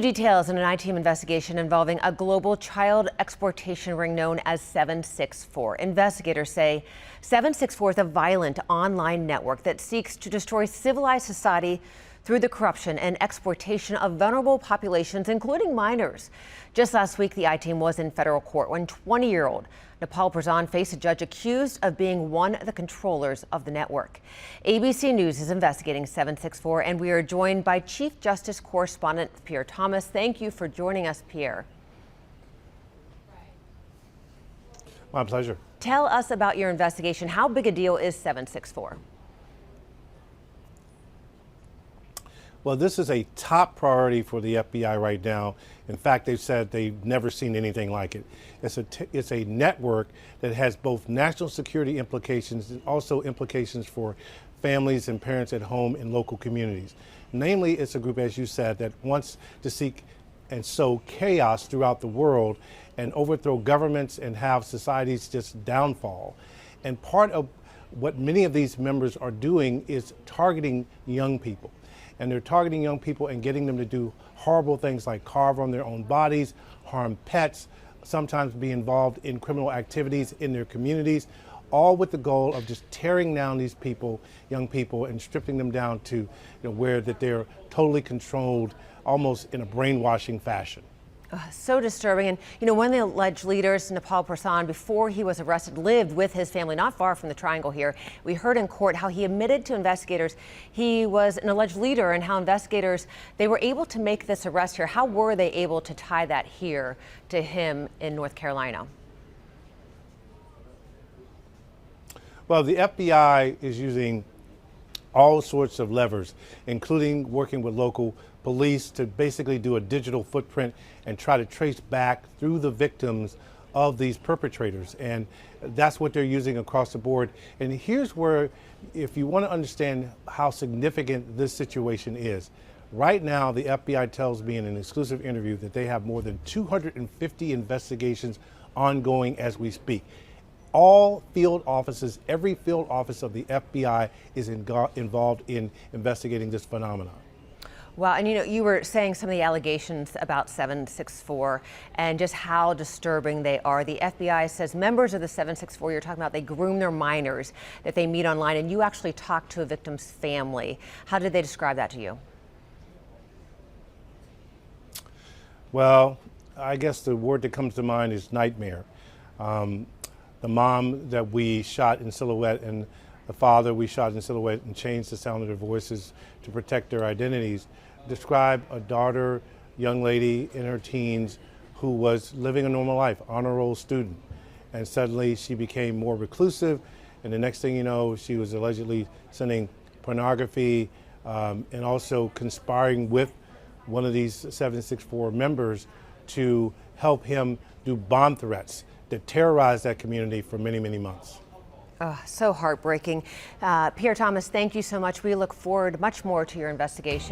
Details in an I-team investigation involving a global child exploitation ring known as 764. Investigators say 764 is a violent online network that seeks to destroy civilized society through the corruption and exploitation of vulnerable populations, including minors. Just last week, the I-team was in federal court when 20-year-old Nepal Prazan faced a judge accused of being one of the controllers of the network. ABC News is investigating 764, and we are joined by Chief Justice correspondent Pierre Thomas. Thank you for joining us, Pierre. My pleasure. Tell us about your investigation. How big a deal is 764? Well, this is a top priority for the FBI right now. In fact, they've said they've never seen anything like it. It's a network that has both national security implications and also implications for families and parents at home in local communities. Namely, it's a group, as you said, that wants to seek and sow chaos throughout the world and overthrow governments and have societies just downfall. And part of what many of these members are doing is targeting young people. And they're targeting young people and getting them to do horrible things like carve on their own bodies, harm pets, sometimes be involved in criminal activities in their communities, all with the goal of just tearing down these people, young people, and stripping them down to where that they're totally controlled, almost in a brainwashing fashion. So disturbing. And one of the alleged leaders, Nepal Prazan, before he was arrested, lived with his family not far from the triangle here. We heard in court how he admitted to investigators he was an alleged leader and how investigators, they were able to make this arrest here. How were they able to tie that here to him in North Carolina? Well, the FBI is using all sorts of levers, including working with local police to basically do a digital footprint and try to trace back through the victims of these perpetrators. And that's what they're using across the board. And here's where, if you want to understand how significant this situation is, right now the FBI tells me in an exclusive interview that they have more than 250 investigations ongoing as we speak. All field offices, every field office of the FBI is involved in investigating this phenomenon. Well, and you were saying some of the allegations about 764 and just how disturbing they are. The FBI says members of the 764 you're talking about, they groom their minors that they meet online, and you actually talked to a victim's family. How did they describe that to you? Well, I guess the word that comes to mind is nightmare. The mom that we shot in silhouette and the father we shot in silhouette and changed the sound of their voices to protect their identities describe a daughter, young lady in her teens who was living a normal life, honor roll student. And suddenly she became more reclusive. And the next thing you know, she was allegedly sending pornography and also conspiring with one of these 764 members to help him do bomb threats that terrorized that community for many, many months. So heartbreaking. Pierre Thomas, thank you so much. We look forward much more to your investigation.